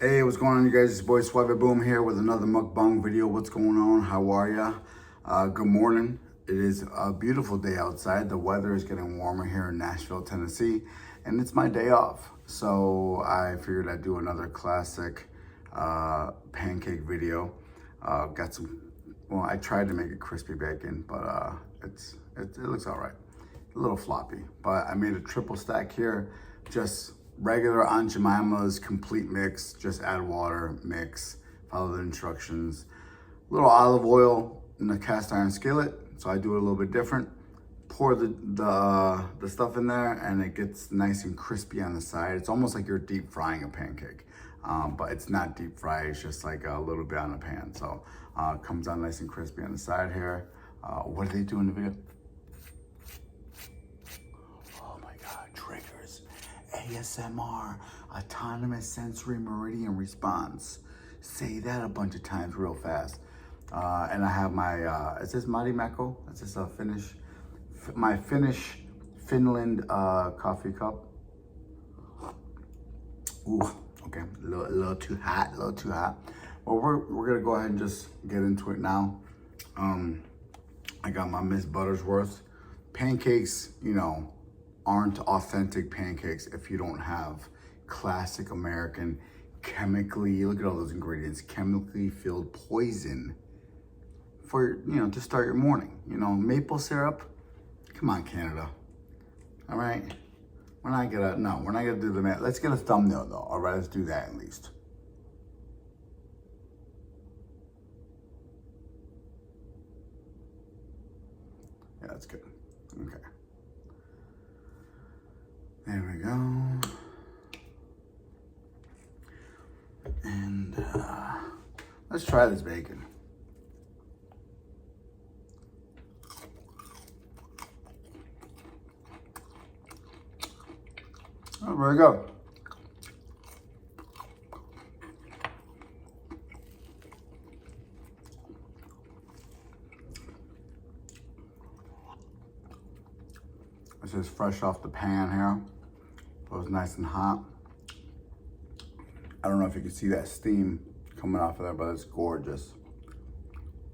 Hey, what's going on, you guys? It's your boy Suave Boom here with another mukbang video. What's going on? How are ya? Good morning. It is a beautiful day outside. The weather is getting warmer here in Nashville, Tennessee, and it's my day off. So I figured I'd do another classic pancake video. Well, I tried to make it crispy bacon, but it looks all right. A little floppy, but I made a triple stack here, just regular Aunt Jemima's complete mix. Just add water, mix, follow the instructions. A little olive oil in the cast iron skillet, so I do it a little bit different. Pour the stuff in there, and it gets nice and crispy on the side. It's almost like you're deep frying a pancake, but it's not deep fried. It's just like a little bit on the pan. So it comes out nice and crispy on the side here. What do they do in the video? Triggers, ASMR, autonomous sensory meridian response. Say that a bunch of times real fast. And I have my, is this Mari Meko? Is this a my Finland coffee cup? Ooh, okay, a little too hot, Well, we're gonna go ahead and just get into it now. I got my Miss Buttersworth. Pancakes, you know, aren't authentic pancakes if you don't have classic American chemically, look at all those ingredients, chemically filled poison for, you know, to start your morning. You know, maple syrup, come on, Canada. All right, we're not gonna do the, let's get a thumbnail though. All right, let's do that at least. Yeah, that's good, okay. There we go. And let's try this bacon. Oh, very good. This is fresh off the pan here. So it's nice and hot. I don't know if you can see that steam coming off of there, but it's gorgeous.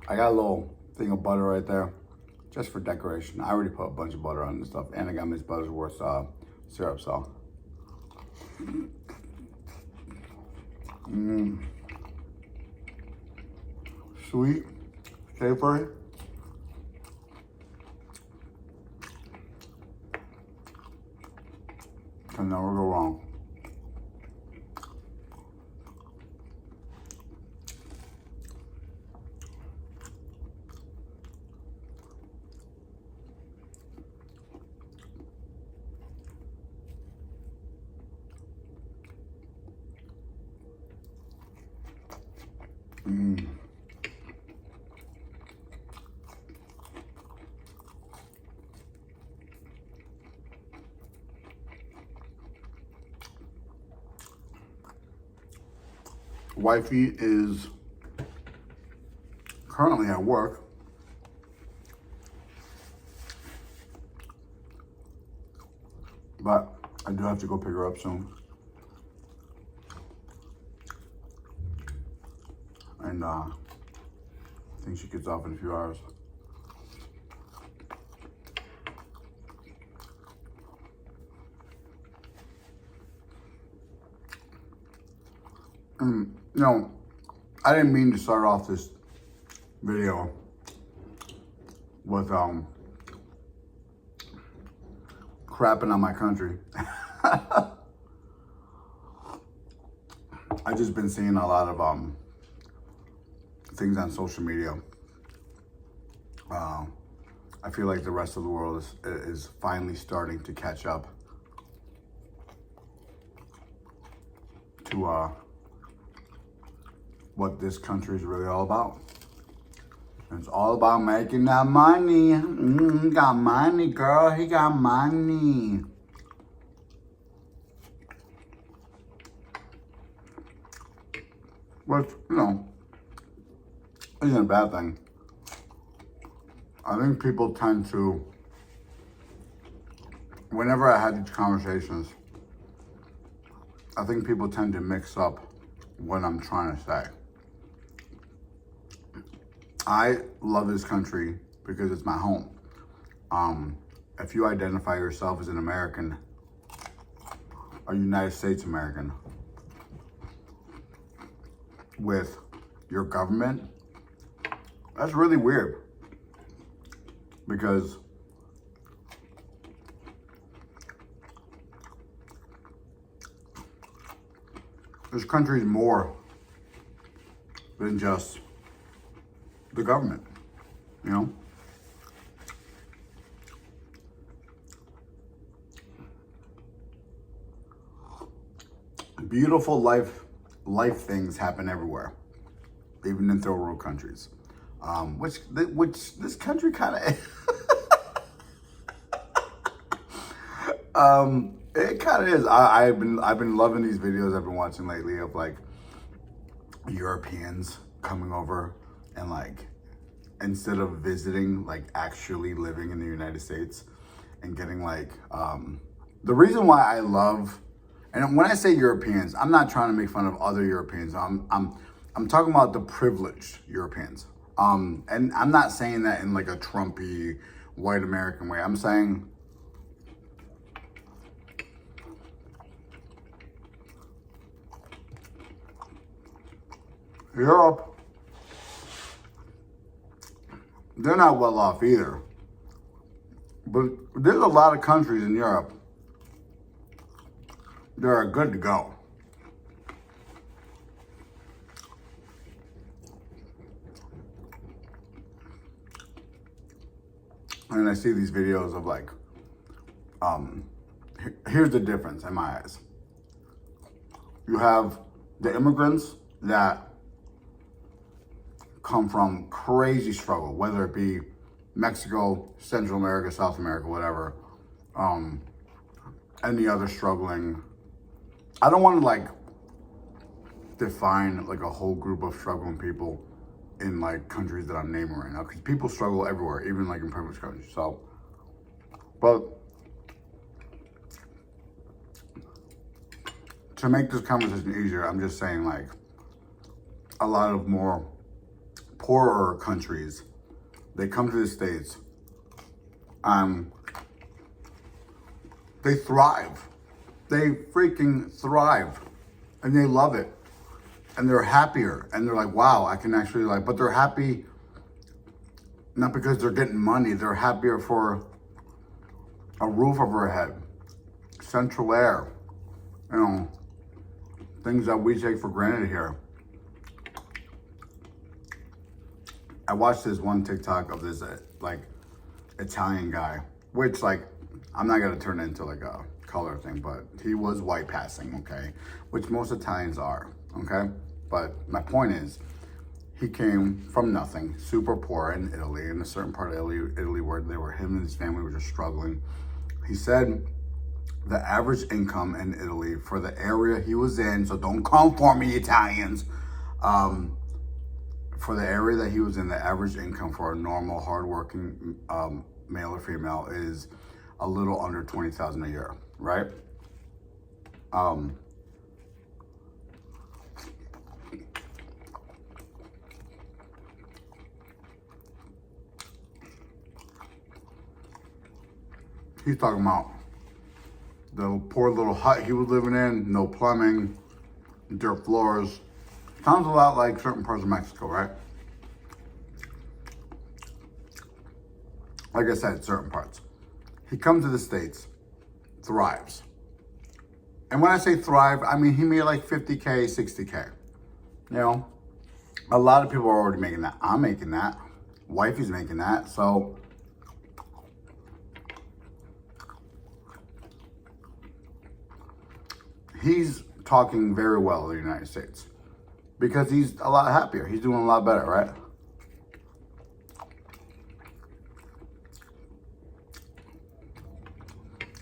I got a little thing of butter right there, just for decoration. I already put a bunch of butter on this stuff, and I got Miss Buttersworth syrup, so. Sweet, savory. Can never go wrong. Wifey is currently at work. But I do have to go pick her up soon. And I think she gets off in a few hours. You know, I didn't mean to start off this video with crapping on my country. I've just been seeing a lot of things on social media. I feel like the rest of the world is finally starting to catch up to what this country is really all about. It's all about making that money. He got money, girl. He got money. Which, you know, isn't a bad thing. I think people tend to, whenever I had these conversations, I think people tend to mix up what I'm trying to say. I love this country because it's my home. If you identify yourself as an American, a United States American, with your government, that's really weird. Because this country is more than just the government, you know? Beautiful life things happen everywhere, even in third world countries. Which this country kind of it kind of is. I've been loving these videos I've been watching lately of like Europeans coming over and like, instead of visiting, like actually living in the United States and getting like the reason why I love, and when I say Europeans, I'm not trying to make fun of other Europeans. I'm talking about the privileged Europeans. And I'm not saying that in like a Trumpy white American way. I'm saying Europe, they're not well off either. But there's a lot of countries in Europe that are good to go. And I see these videos of like, here's the difference in my eyes. You have the immigrants that come from crazy struggle, whether it be Mexico, Central America, South America, whatever, any other struggling. I don't want to like define like a whole group of struggling people in like countries that I'm naming right now, because people struggle everywhere, even like in privileged countries. So, but to make this conversation easier, I'm just saying like a lot of more poorer countries, they come to the States, they thrive. They freaking thrive and they love it. And they're happier, and they're like, wow, I can actually like, but they're happy not because they're getting money, they're happier for a roof over their head, central air, you know, things that we take for granted here. I watched this one TikTok of this like Italian guy, which like, I'm not gonna turn it into like a color thing, but he was white passing, okay? Which most Italians are, okay? But my point is, he came from nothing, super poor in Italy, in a certain part of Italy where him and his family were just struggling. He said the average income in Italy for the area he was in, so don't come for me, Italians, for the area that he was in, the average income for a normal, hardworking male or female is a little under $20,000 a year, right? He's talking about the poor little hut he was living in, no plumbing, dirt floors. Sounds a lot like certain parts of Mexico, right? Like I said, certain parts. He comes to the States, thrives. And when I say thrive, I mean he made like 50K, 60K. You know, a lot of people are already making that. I'm making that. Wifey's making that. So he's talking very well of the United States because he's a lot happier. He's doing a lot better, right?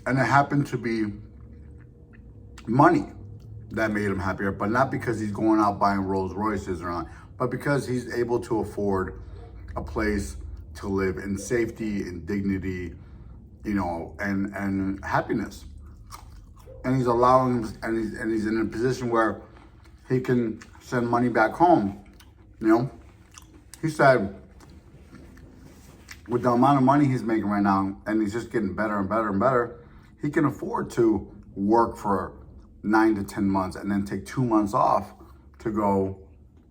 And it happened to be money that made him happier, but not because he's going out buying Rolls Royces or not, but because he's able to afford a place to live in safety and dignity, you know, and happiness. And he's allowing, and he's in a position where he can send money back home. You know, he said with the amount of money he's making right now, and he's just getting better and better and better, he can afford to work for 9 to 10 months and then take 2 months off to go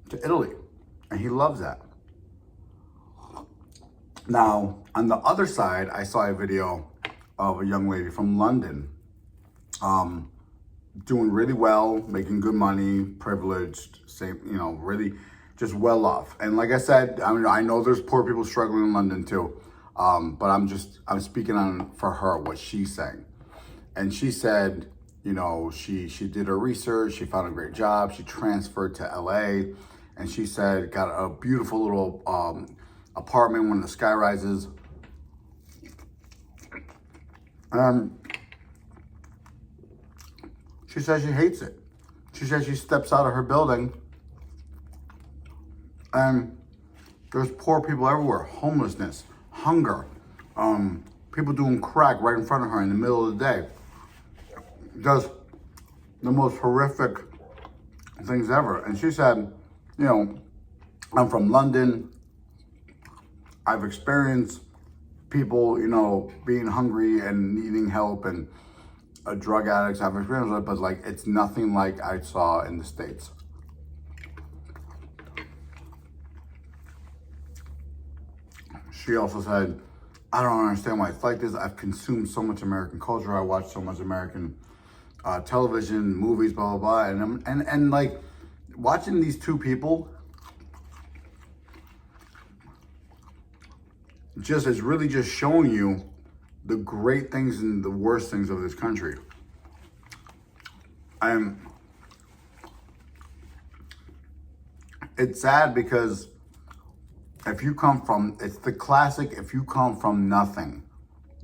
to Italy. And he loves that. Now, on the other side, I saw a video of a young lady from London, doing really well, making good money, privileged, same, you know, really just well off. And like I said, I mean, I know there's poor people struggling in London too, but I'm speaking on for her what she's saying. And she said, you know, she did her research, she found a great job, she transferred to LA, and she said got a beautiful little apartment, one of the sky rises. She says she hates it. She says she steps out of her building and there's poor people everywhere, homelessness, hunger, people doing crack right in front of her in the middle of the day. Just the most horrific things ever. And she said, you know, I'm from London. I've experienced people, you know, being hungry and needing help, and drug addicts. I've experienced it, but like it's nothing like I saw in the States. She also said, I don't understand why it's like this. I've consumed so much American culture. I watch so much American television, movies, blah, blah, blah. And like watching these two people just is really just showing you the great things and the worst things of this country. It's sad because if you come from, it's the classic, if you come from nothing,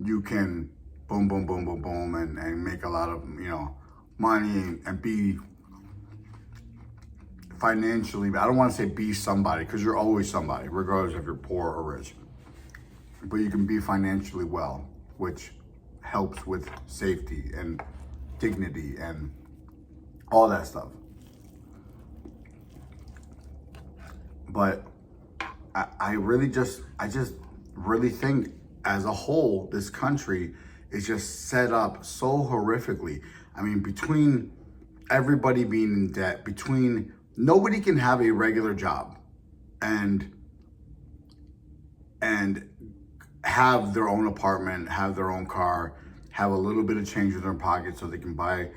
you can boom, boom, boom, boom, boom, and make a lot of, you know, money and be financially, I don't want to say be somebody, because you're always somebody, regardless if you're poor or rich. But you can be financially well, which helps with safety and dignity and all that stuff. But I just really think as a whole, this country is just set up so horrifically. I mean, between everybody being in debt, between nobody can have a regular job and have their own apartment, have their own car, have a little bit of change in their pocket so they can buy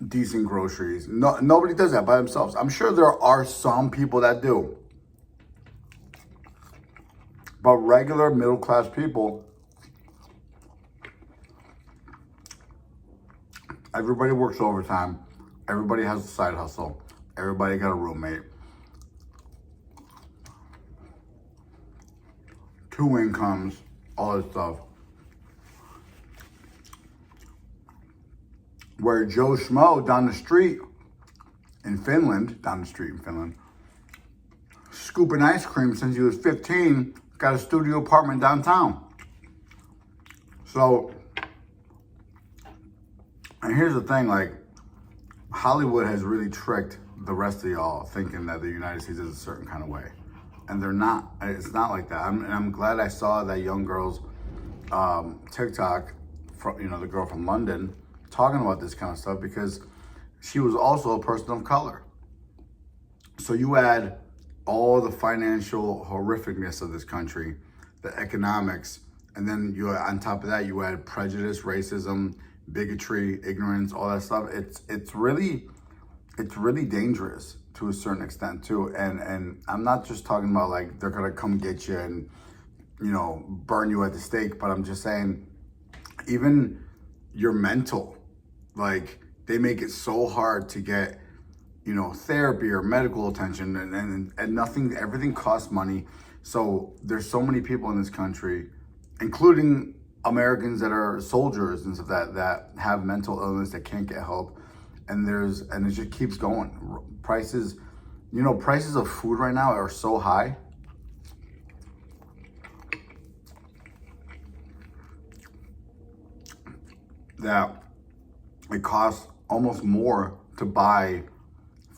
decent groceries. No, nobody does that by themselves. I'm sure there are some people that do. But regular middle-class people, everybody works overtime. Everybody has a side hustle. Everybody got a roommate. 2 incomes, all this stuff. Where Joe Schmo down the street in Finland, scooping ice cream since he was 15, got a studio apartment downtown. So, and here's the thing, like, Hollywood has really tricked the rest of y'all thinking that the United States is a certain kind of way. And they're not, it's not like that. I'm glad I saw that young girl's TikTok, from, you know, the girl from London, talking about this kind of stuff, because she was also a person of color. So you add all the financial horrificness of this country, the economics, and then you, on top of that, you add prejudice, racism, bigotry, ignorance, all that stuff. It's really dangerous to a certain extent too. And I'm not just talking about like they're gonna come get you and, you know, burn you at the stake, but I'm just saying even your mental, like they make it so hard to get, you know, therapy or medical attention, and nothing, everything costs money. So there's so many people in this country, including Americans that are soldiers and stuff that have mental illness that can't get help. And it just keeps going. Prices, you know, prices of food right now are so high. That it costs almost more to buy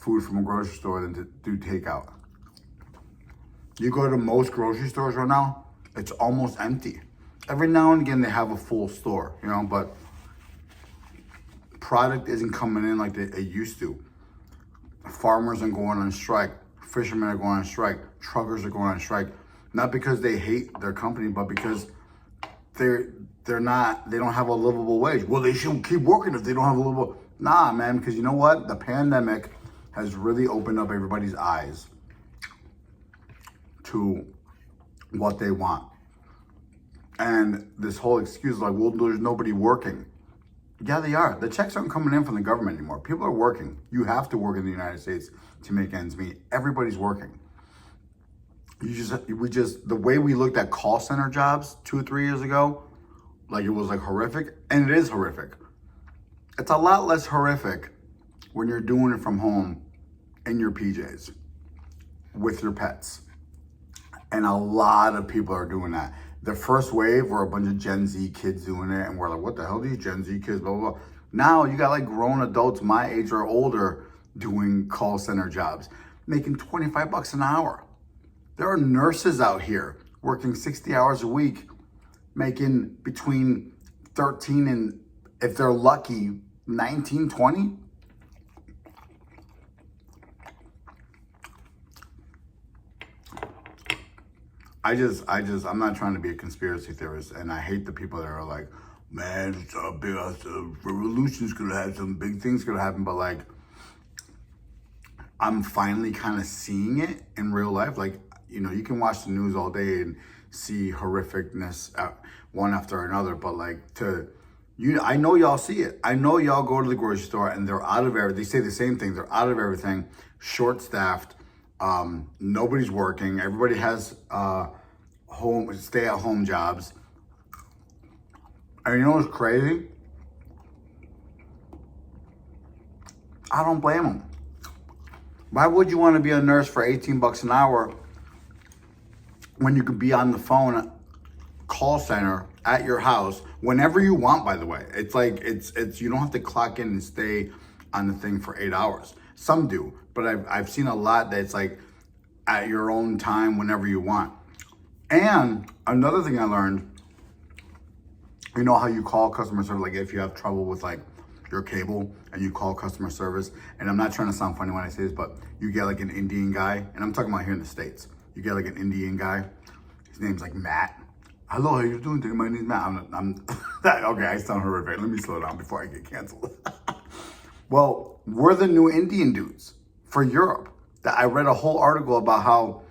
food from a grocery store than to do takeout. You go to most grocery stores right now, it's almost empty. Every now and again, they have a full store, you know, but product isn't coming in like it used to. Farmers are going on strike. Fishermen are going on strike. Truckers are going on strike. Not because they hate their company, but because they don't have a livable wage. Well, they should keep working if they don't have a livable. Nah, man, because you know what? The pandemic has really opened up everybody's eyes to what they want. And this whole excuse like, well, there's nobody working. Yeah, they are. The checks aren't coming in from the government anymore. People are working. You have to work in the United States to make ends meet. Everybody's working. The way we looked at call center jobs 2 or 3 years ago, like it was like horrific, and it is horrific. It's a lot less horrific when you're doing it from home in your PJs with your pets. And a lot of people are doing that. The first wave were a bunch of Gen Z kids doing it, and we're like, what the hell are these Gen Z kids, blah, blah, blah. Now you got like grown adults my age or older doing call center jobs, making $25 an hour. There are nurses out here working 60 hours a week, making between 13 and, if they're lucky, 19, 20. I'm not trying to be a conspiracy theorist, and I hate the people that are like, man, it's a big revolution's gonna have some big things gonna happen, but like, I'm finally kind of seeing it in real life. Like, you know, you can watch the news all day and see horrificness one after another, but like I know y'all see it. I know y'all go to the grocery store and they're out of everything. They say the same thing. They're out of everything, short-staffed. Nobody's working. Everybody has stay-at-home jobs. And you know what's crazy? I don't blame them. Why would you want to be a nurse for $18 an hour when you could be on the phone call center at your house whenever you want, by the way? It's like, it's you don't have to clock in and stay on the thing for 8 hours. Some do, but I've seen a lot that it's like at your own time whenever you want. And another thing I learned, you know how you call customer service, like if you have trouble with like your cable and you call customer service, and I'm not trying to sound funny when I say this, but you get like an Indian guy, and I'm talking about here in the States, you get like an Indian guy, his name's like Matt. Hello, how you doing today? My name's Matt. Okay, I sound horrific. Let me slow down before I get canceled. Well, we're the new Indian dudes for Europe. I read a whole article about how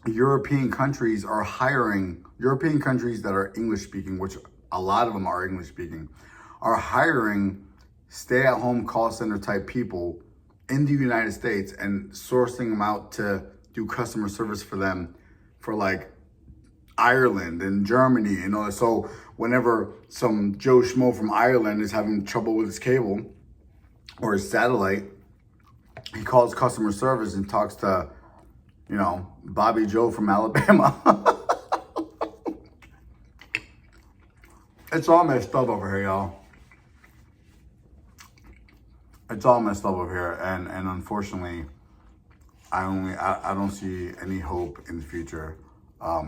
European countries that are English speaking, which a lot of them are English speaking, are hiring stay-at-home call center type people in the United States and sourcing them out to do customer service for them for like Ireland and Germany, you know. So whenever some Joe Schmo from Ireland is having trouble with his cable or his satellite, he calls customer service and talks to, you know, Bobby Joe from Alabama. It's all messed up over here, y'all. It's all messed up over here, and unfortunately, I don't see any hope in the future. I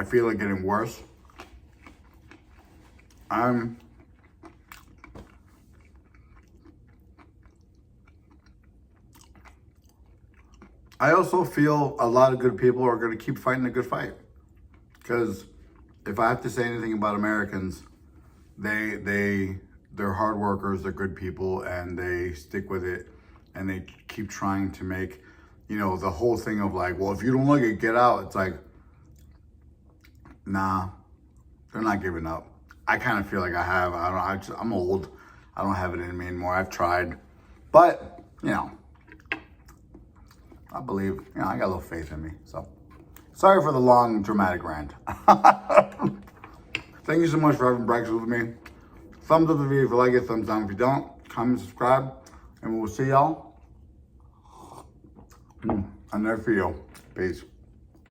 feel like getting worse. I also feel a lot of good people are going to keep fighting a good fight. Because if I have to say anything about Americans, they're hard workers, they're good people, and they stick with it, and they keep trying to make, you know, the whole thing of like, well, if you don't like it, get out. It's like, nah, they're not giving up. I kind of feel like I have. I'm old. I don't have it in me anymore. I've tried, but you know, I believe, you know, I got a little faith in me. So, sorry for the long, dramatic rant. Thank you so much for having breakfast with me. Thumbs up the video if you like it, thumbs down if you don't. Comment, subscribe, and we will see y'all on the next video. Peace.